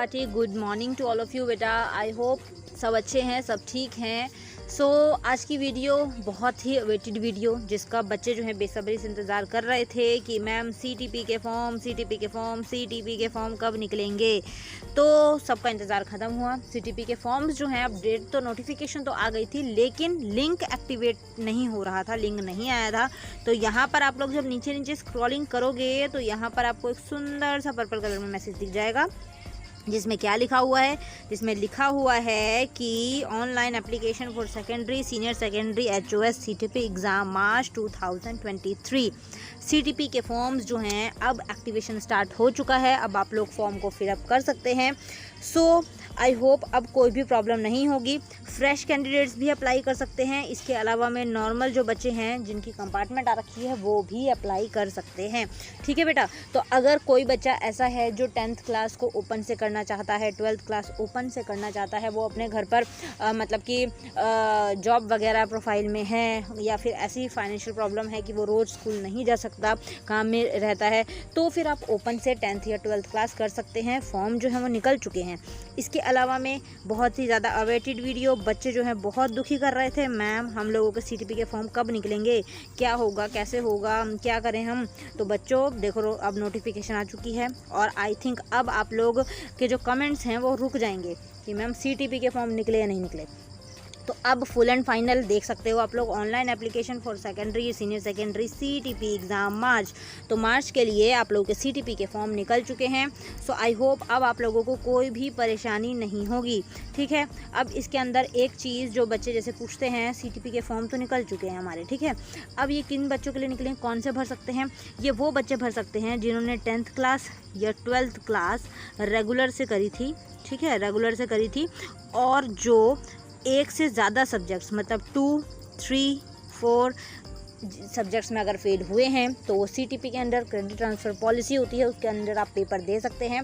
Party, good morning to all of you बेटा। I hope सब अच्छे हैं, सब ठीक हैं। आज की वीडियो बहुत ही अवेटेड वीडियो, जिसका बच्चे जो हैं बेसब्री से इंतज़ार कर रहे थे कि मैम सीटीपी के फॉर्म कब निकलेंगे। तो सबका इंतज़ार ख़त्म हुआ। सीटीपी के फॉर्म्स जो हैं अपडेट तो नोटिफिकेशन तो आ गई थी, लेकिन लिंक एक्टिवेट नहीं हो रहा था, लिंक नहीं आया था। तो यहाँ पर आप लोग जब नीचे नीचे स्क्रॉलिंग करोगे तो यहाँ पर आपको एक सुंदर सा पर्पल कलर में मैसेज दिख जाएगा, जिसमें क्या लिखा हुआ है। जिसमें लिखा हुआ है कि online application for secondary senior secondary HOS CTP exam March 2023। CTP के फॉर्म्स जो हैं अब एक्टिवेशन स्टार्ट हो चुका है। अब आप लोग फॉर्म को फिलअप कर सकते हैं। आई होप अब कोई भी प्रॉब्लम नहीं होगी। फ्रेश कैंडिडेट्स भी अप्लाई कर सकते हैं। इसके अलावा में नॉर्मल जो बच्चे हैं जिनकी कंपार्टमेंट आ रखी है वो भी अप्लाई कर सकते हैं। ठीक है बेटा। तो अगर कोई बच्चा ऐसा है जो 10th क्लास को ओपन से करना चाहता है, 12th क्लास ओपन से करना चाहता है, वो अपने घर पर मतलब कि जॉब वगैरह प्रोफाइल में है, या फिर ऐसी फाइनेंशियल प्रॉब्लम है कि वो रोज़ स्कूल नहीं जा सकता, काम में रहता है, तो फिर आप ओपन से 10th या 12th क्लास कर सकते हैं। फॉर्म जो है वो निकल चुके हैं। इसके अलावा में बहुत ही ज़्यादा अवेटेड वीडियो, बच्चे जो हैं बहुत दुखी कर रहे थे, मैम हम लोगों के सीटीपी के फॉर्म कब निकलेंगे, क्या होगा, कैसे होगा, क्या करें हम। तो बच्चों देखो अब नोटिफिकेशन आ चुकी है, और आई थिंक अब आप लोग के जो कमेंट्स हैं वो रुक जाएंगे कि मैम सीटीपी के फॉर्म निकले या नहीं निकले। तो अब फुल एंड फाइनल देख सकते हो आप लोग, online application for secondary senior secondary CTP exam March. तो मार्च के लिए आप लोगों के सीटीपी के फॉर्म निकल चुके हैं। आई होप अब आप लोगों को कोई भी परेशानी नहीं होगी। ठीक है। अब इसके अंदर एक चीज़ जो बच्चे जैसे पूछते हैं, सीटीपी के फॉर्म तो निकल चुके हैं हमारे, ठीक है, अब ये किन बच्चों के लिए निकले, कौन से भर सकते हैं। ये वो बच्चे भर सकते हैं जिन्होंने 10th क्लास या 12th क्लास रेगुलर से करी थी, ठीक है, रेगुलर से करी थी, और जो एक से ज़्यादा सब्जेक्ट्स मतलब 2, 3, 4 सब्जेक्ट्स में अगर फेल हुए हैं तो वो सीटीपी के अंडर क्रेडिट ट्रांसफ़र पॉलिसी होती है, उसके अंदर आप पेपर दे सकते हैं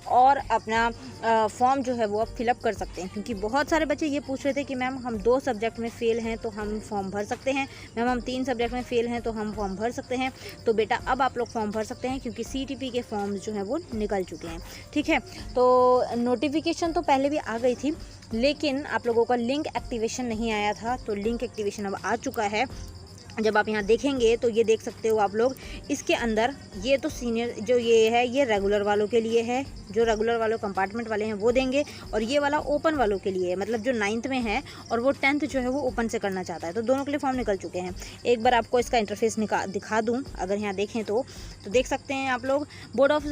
और अपना फॉर्म जो है वो आप फिलअप कर सकते हैं। क्योंकि बहुत सारे बच्चे ये पूछ रहे थे कि मैम हम 2 सब्जेक्ट में फ़ेल हैं तो हम फॉर्म भर सकते हैं, मैम हम 3 सब्जेक्ट में फ़ेल हैं तो हम फॉर्म भर सकते हैं। तो बेटा अब आप लोग फॉर्म भर सकते हैं, क्योंकि सीटीपी के फॉर्म्स जो हैं वो निकल चुके हैं। ठीक है। तो नोटिफिकेशन तो पहले भी आ गई थी, लेकिन आप लोगों का लिंक एक्टिवेशन नहीं आया था। तो लिंक एक्टिवेशन अब आ चुका है। जब आप यहाँ देखेंगे तो ये देख सकते हो आप लोग, इसके अंदर ये तो सीनियर जो ये है ये रेगुलर वालों के लिए है, जो रेगुलर वालों कंपार्टमेंट वाले हैं वो देंगे, और ये वाला ओपन वालों के लिए है, मतलब जो 9th में है और वो 10th जो है वो ओपन से करना चाहता है। तो दोनों के लिए फॉर्म निकल चुके हैं। एक बार आपको इसका इंटरफेस दिखा दूँ, अगर यहाँ देखें तो देख सकते हैं आप लोग, board of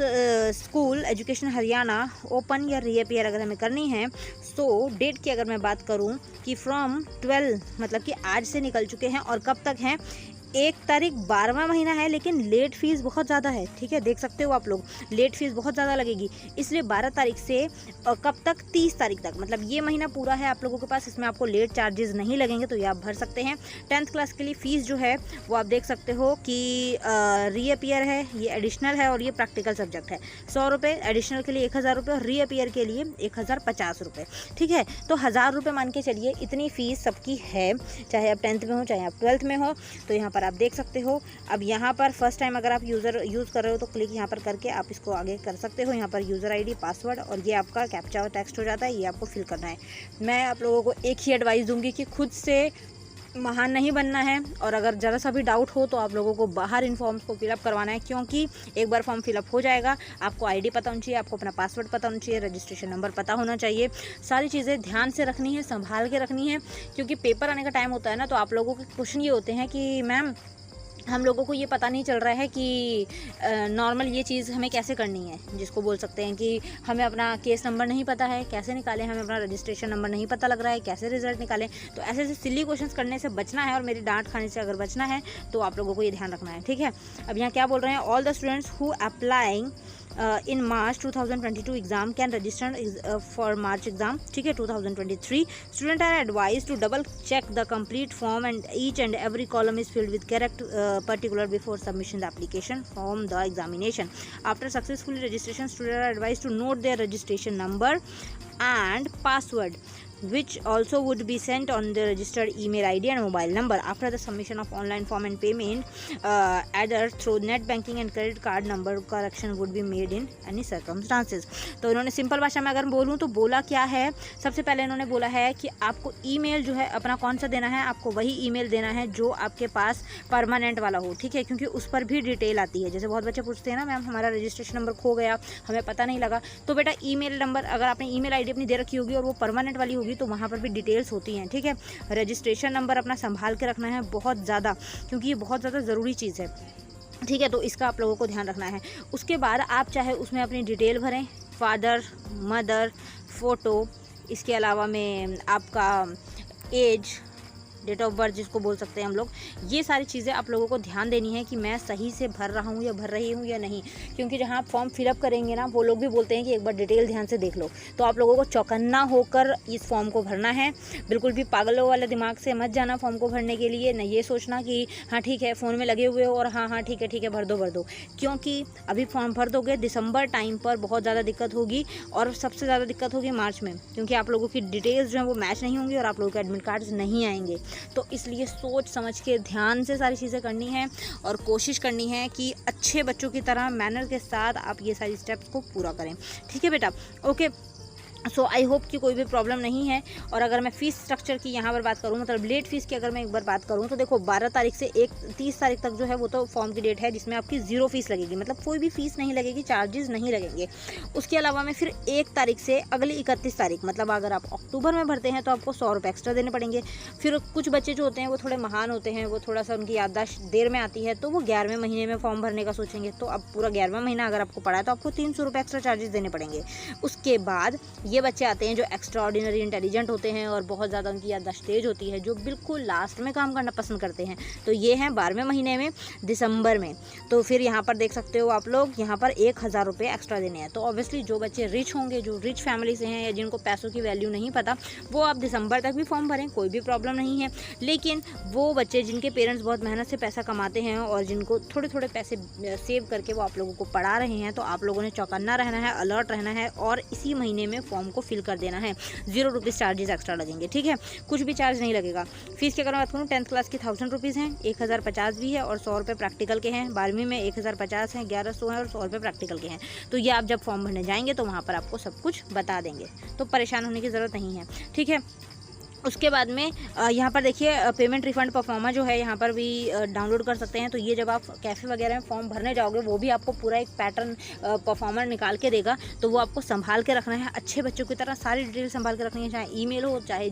school education Haryana open या रीअपीयर अगर हमें करनी है। तो डेट की अगर मैं बात करूँ कि फ्रॉम 12 मतलब कि आज से निकल चुके हैं, और कब तक हैं, 1 तारीख 12वां महीना है, लेकिन लेट फीस बहुत ज़्यादा है। ठीक है, देख सकते हो आप लोग, लेट फीस बहुत ज़्यादा लगेगी, इसलिए 12 तारीख से कब तक, 30 तारीख तक, मतलब ये महीना पूरा है आप लोगों के पास। इसमें आपको लेट चार्जेस नहीं लगेंगे, तो ये आप भर सकते हैं। 10th क्लास के लिए फ़ीस जो है वो आप देख सकते हो कि रीअपीयर है, ये एडिशनल है, और ये प्रैक्टिकल सब्जेक्ट है। 100 रुपये, एडिशनल के लिए 1000 रुपये, और रीअपीयर के लिए 1050 रुपये। ठीक है। तो 1000 रुपये मान के चलिए, इतनी फ़ीस सबकी है, चाहे आप 10th में हो चाहे आप 12th में हो। तो यहाँ पर आप देख सकते हो। अब यहाँ पर फर्स्ट टाइम अगर आप यूज़ कर रहे हो तो क्लिक यहाँ पर करके आप इसको आगे कर सकते हो। यहाँ पर यूज़र आईडी, पासवर्ड, और ये आपका कैप्चा और टेक्स्ट हो जाता है, ये आपको फिल करना है। मैं आप लोगों को एक ही एडवाइस दूंगी कि खुद से महान नहीं बनना है, और अगर ज़रा सा भी डाउट हो तो आप लोगों को बाहर इन फॉर्म्स को फिलअप करवाना है। क्योंकि एक बार फॉर्म फिलअप हो जाएगा, आपको आईडी पता होनी चाहिए, आपको अपना पासवर्ड पता होना चाहिए, रजिस्ट्रेशन नंबर पता होना चाहिए, सारी चीज़ें ध्यान से रखनी है, संभाल के रखनी है। क्योंकि पेपर आने का टाइम होता है ना, तो आप लोगों के क्वेश्चन ये होते हैं कि मैम हम लोगों को ये पता नहीं चल रहा है कि नॉर्मल ये चीज़ हमें कैसे करनी है, जिसको बोल सकते हैं कि हमें अपना केस नंबर नहीं पता है, कैसे निकालें, हमें अपना रजिस्ट्रेशन नंबर नहीं पता लग रहा है, कैसे रिजल्ट निकालें। तो ऐसे ऐसे सिली क्वेश्चंस करने से बचना है, और मेरी डांट खाने से अगर बचना है तो आप लोगों को ये ध्यान रखना है। ठीक है। अब यहाँ क्या बोल रहे हैं, all the students who applying in March 2022 exam can register for March exam. ठीक है, 2023 student are advised to double check the complete form and each and every column is filled with correct particular before submission the application from the examination. After successfully registration, students are advised to note their registration number and password. which also would be sent on the registered email ID and mobile number after the submission of online form and payment, either through net banking and credit card number correction would be made in any circumstances। तो इन्होंने simple भाषा में अगर बोलूँ तो बोला क्या है, सबसे पहले इन्होंने बोला है कि आपको ईमेल जो है अपना कौन सा देना है, आपको वही ईमेल देना है जो आपके पास परमानेंट वाला हो, ठीक है, क्योंकि उस पर भी डिटेल आती है। जैसे बहुत बच्चे पूछते हैं ना, मैम हमारा रजिस्ट्रेशन नंबर खो गया, हमें पता नहीं लगा, तो बेटा ईमेल नंबर अगर आपने ईमेल आईडी अपनी दे रखी होगी और वो परमानेंट वाली होगी तो वहाँ पर भी डिटेल्स होती हैं, ठीक है। रजिस्ट्रेशन नंबर अपना संभाल के रखना है बहुत ज़्यादा, क्योंकि ये बहुत ज़्यादा ज़रूरी चीज़ है, ठीक है। तो इसका आप लोगों को ध्यान रखना है। उसके बाद आप चाहे उसमें अपनी डिटेल भरें, फादर, मदर, फ़ोटो, इसके अलावा में आपका एज, डेट ऑफ बर्थ जिसको बोल सकते हैं हम लोग, ये सारी चीज़ें आप लोगों को ध्यान देनी है कि मैं सही से भर रहा हूँ या भर रही हूँ या नहीं, क्योंकि जहाँ आप फॉर्म फिलअप करेंगे ना, वो लोग भी बोलते हैं कि एक बार डिटेल ध्यान से देख लो। तो आप लोगों को चौकन्ना होकर इस फॉर्म को भरना है, बिल्कुल भी पागलों वाले दिमाग से मत जाना फॉर्म को भरने के लिए। न ये सोचना कि हाँ ठीक है फ़ोन में लगे हुए हो और हाँ ठीक है भर दो, क्योंकि अभी फॉर्म भर दोगे दिसंबर टाइम पर बहुत ज़्यादा दिक्कत होगी, और सबसे ज़्यादा दिक्कत होगी मार्च में, क्योंकि आप लोगों की डिटेल्स जो है वो मैच नहीं होंगी और आप लोगों के एडमिट कार्ड्स नहीं आएंगे। तो इसलिए सोच समझ के ध्यान से सारी चीज़ें करनी है और कोशिश करनी है कि अच्छे बच्चों की तरह मैनर के साथ आप ये सारी स्टेप्स को पूरा करें, ठीक है बेटा। ओके, सो आई होप कि कोई भी प्रॉब्लम नहीं है। और अगर मैं फ़ीस स्ट्रक्चर की यहाँ पर बात करूँ, मतलब लेट फ़ीस की अगर मैं एक बार बात करूँ, तो देखो 12 तारीख से 30 तारीख तक जो है वो तो फॉर्म की डेट है जिसमें आपकी 0 फीस लगेगी, मतलब कोई भी फ़ीस नहीं लगेगी, चार्जेस नहीं लगेंगे। उसके अलावा में फिर 1 तारीख से अगली 31 तारीख, मतलब अगर आप अक्टूबर में भरते हैं तो आपको 100 रुपये एक्स्ट्रा देने पड़ेंगे। फिर कुछ बच्चे जो होते हैं वो थोड़े महान होते हैं, वो थोड़ा सा उनकी याददाश्त देर में आती है, तो वो 11वें महीने में फॉर्म भरने का सोचेंगे। तो अब पूरा 11वां महीना अगर आपको पड़ा है तो आपको 300 रुपये एक्स्ट्रा चार्जेस देने पड़ेंगे। उसके बाद ये बच्चे आते हैं जो एक्स्ट्रा ऑर्डिनरी इंटेलिजेंट होते हैं और बहुत ज़्यादा उनकी याददाश्त तेज होती है, जो बिल्कुल लास्ट में काम करना पसंद करते हैं, तो ये हैं 12वें महीने में, दिसंबर में। तो फिर यहाँ पर देख सकते हो आप लोग, यहाँ पर 1000 रुपये एक्स्ट्रा देने हैं। तो ऑब्वियसली जो बच्चे रिच होंगे, जो रिच फैमिली से हैं या जिनको पैसों की वैल्यू नहीं पता, वो आप दिसंबर तक भी फॉर्म भरें, कोई भी प्रॉब्लम नहीं है। लेकिन वो बच्चे जिनके पेरेंट्स बहुत मेहनत से पैसा कमाते हैं और जिनको थोड़े थोड़े पैसे सेव करके वो आप लोगों को पढ़ा रहे हैं, तो आप लोगों ने चौकन्ना रहना है, अलर्ट रहना है और इसी महीने में फॉर्म को फिल कर देना है। 0 रुपीज़ चार्जेस एक्स्ट्रा लगेंगे, ठीक है, कुछ भी चार्ज नहीं लगेगा। फीस की अगर मैं बात करूँ, 10th क्लास की 1000 रुपीज़ हैं, 1050 भी है और 100 रुपये प्रैक्टिकल के हैं। 12वीं में 1050 हैं, 1100 हैं और 100 रुपये प्रैक्टिकल के हैं। तो ये आप जब फॉर्म भरने जाएंगे तो वहाँ पर आपको सब कुछ बता देंगे, तो परेशान होने की ज़रूरत नहीं है, ठीक है। उसके बाद में यहाँ पर देखिए पेमेंट रिफंड परफॉर्मा जो है यहाँ पर भी डाउनलोड कर सकते हैं। तो ये जब आप कैफ़े वगैरह में फॉर्म भरने जाओगे, वो भी आपको पूरा एक पैटर्न परफॉर्मर निकाल के देगा, तो वो आपको संभाल के रखना है, अच्छे बच्चों की तरह सारी डिटेल संभाल के रखनी है, चाहे ईमेल हो, चाहे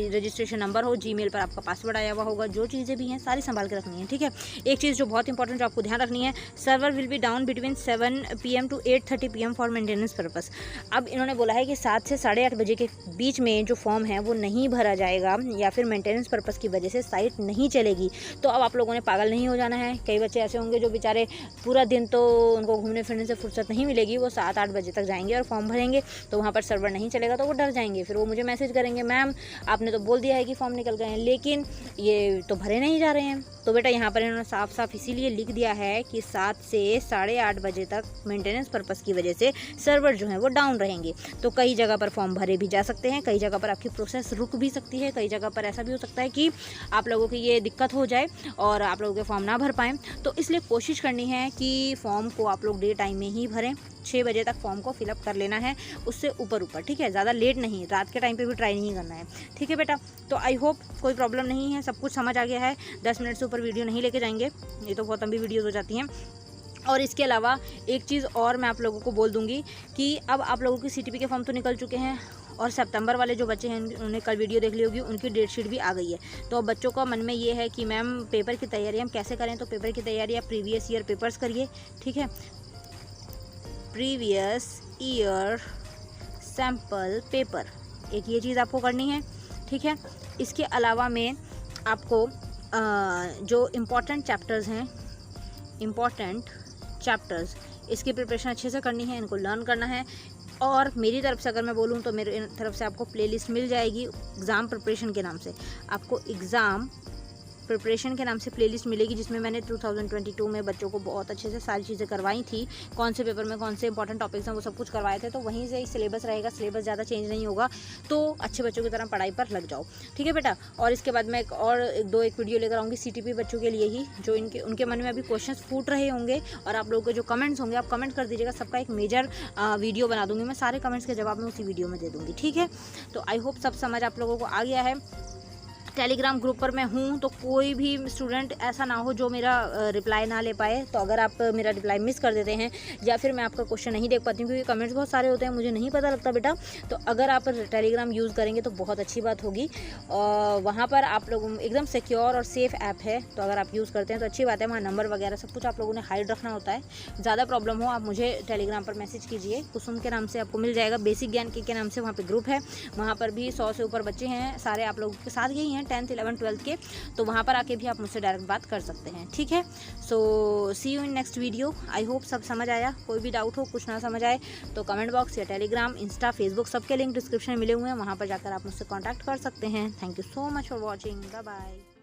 रजिस्ट्रेशन नंबर हो, जीमेल पर आपका पासवर्ड आया हुआ होगा, जो चीज़ें भी हैं सारी संभाल के रखनी है, ठीक है। एक चीज़ जो बहुत इंपॉर्टेंट जो आपको ध्यान रखनी है, server will be down between 7 PM to 8:30 PM for maintenance purpose. अब इन्होंने बोला है कि 7 से 8:30 बजे के बीच में जो फॉर्म है वो नहीं भरा जाएगा या फिर मेंटेनेंस पर्पस की वजह से साइट नहीं चलेगी। तो अब आप लोगों ने पागल नहीं हो जाना है। कई बच्चे ऐसे होंगे जो बेचारे पूरा दिन तो उनको घूमने फिरने से फुर्सत नहीं मिलेगी, वो 7-8 बजे तक जाएंगे और फॉर्म भरेंगे, तो वहाँ पर सर्वर नहीं चलेगा, तो वो डर जाएंगे। फिर वो मुझे मैसेज करेंगे, मैम आपने तो बोल दिया है कि फॉर्म निकल गए हैं, लेकिन ये तो भरे नहीं जा रहे हैं। तो बेटा यहाँ पर इन्होंने साफ साफ इसीलिए लिख दिया है कि 7 से 8:30 बजे तक मेंटेनेंस पर्पस की वजह से सर्वर जो है वो डाउन रहेंगे। तो कई जगह पर फॉर्म भरे भी जा सकते हैं, कई जगह पर आपकी प्रोसेस रुक भी सकती है, कई जगह पर ऐसा भी हो सकता है कि आप लोगों की ये दिक्कत हो जाए और आप लोगों के फॉर्म ना भर पाएँ। तो इसलिए कोशिश करनी है कि फॉर्म को आप लोग डे टाइम में ही भरें, 6 बजे तक फॉर्म को फिलअप कर लेना है, उससे ऊपर, ठीक है, ज़्यादा लेट नहीं, रात के टाइम पे भी ट्राई नहीं करना है, ठीक है बेटा। तो आई होप कोई प्रॉब्लम नहीं है, सब कुछ समझ आ गया है। 10 मिनट से ऊपर वीडियो नहीं लेके जाएंगे, ये तो बहुत लंबी वीडियोज़ हो जाती हैं। और इसके अलावा एक चीज़ और मैं आप लोगों को बोल दूंगी कि अब आप लोगों की CTP के फॉर्म तो निकल चुके हैं और सितंबर वाले जो बच्चे हैं उन्होंने कल वीडियो देख ली होगी, उनकी डेट शीट भी आ गई है। तो अब बच्चों का मन में ये है कि मैम पेपर की तैयारी हम कैसे करें। तो पेपर की तैयारी आप प्रीवियस ईयर पेपर्स करिए, ठीक है, प्रीवियस ईयर सैम्पल पेपर, एक ये चीज़ आपको करनी है, ठीक है। इसके अलावा में आपको जो इम्पॉर्टेंट चैप्टर्स हैं, इम्पॉर्टेंट चैप्टर्स, इसकी प्रिपरेशन अच्छे से करनी है, इनको लर्न करना है। और मेरी तरफ से अगर मैं बोलूँ तो मेरी तरफ से आपको प्लेलिस्ट मिल जाएगी एग्ज़ाम प्रिपरेशन के नाम से। आपको एग्ज़ाम प्रिपरेशन के नाम से प्लेलिस्ट मिलेगी, जिसमें मैंने 2022 में बच्चों को बहुत अच्छे से सारी चीज़ें करवाई थी। कौन से पेपर में कौन से इंपॉर्टेंट टॉपिक्स हैं वो सब कुछ करवाए थे, तो वहीं से ही सिलेबस रहेगा, सिलेबस ज़्यादा चेंज नहीं होगा। तो अच्छे बच्चों की तरह पढ़ाई पर लग जाओ, ठीक है बेटा। और इसके बाद मैं एक वीडियो लेकर आऊँगी CTP बच्चों के लिए ही, जो उनके मन में अभी क्वेश्चंस फूट रहे होंगे, और आप लोगों के जो कमेंट्स होंगे आप कमेंट कर दीजिएगा। सबका एक मेजर वीडियो बना दूंगी मैं, सारे कमेंट्स के जवाब मैं उसी वीडियो में दे दूंगी, ठीक है। तो आई होप सब समझ आप लोगों को आ गया है। टेलीग्राम ग्रुप पर मैं हूँ, तो कोई भी स्टूडेंट ऐसा ना हो जो मेरा रिप्लाई ना ले पाए। तो अगर आप मेरा रिप्लाई मिस कर देते हैं या फिर मैं आपका क्वेश्चन नहीं देख पाती हूँ, क्योंकि कमेंट्स बहुत सारे होते हैं, मुझे नहीं पता लगता बेटा, तो अगर आप टेलीग्राम यूज़ करेंगे तो बहुत अच्छी बात होगी। वहाँ पर आप लोग एकदम सिक्योर और सेफ़ ऐप है, तो अगर आप यूज़ करते हैं तो अच्छी बात है। वहाँ नंबर वगैरह सब कुछ आप लोगों ने हाइड रखना होता है। ज़्यादा प्रॉब्लम हो आप मुझे टेलीग्राम पर मैसेज कीजिए, कुसुम के नाम से आपको मिल जाएगा। बेसिक ज्ञान के नाम से वहाँ पर ग्रुप है, वहाँ पर भी 100 से ऊपर बच्चे हैं, सारे आप लोगों के साथ यही हैं 10th 11th 12th के, तो वहाँ पर आके भी आप मुझसे डायरेक्ट बात कर सकते हैं, ठीक है। So see you in next video. I hope सब समझ आया। कोई भी डाउट हो, कुछ ना समझ आए, तो कमेंट बॉक्स या टेलीग्राम, इंस्टा, फेसबुक सबके लिंक डिस्क्रिप्शन में मिले हुए हैं, वहाँ पर जाकर आप मुझसे कॉन्टैक्ट कर सकते हैं। Thank you so much for watching. Bye bye.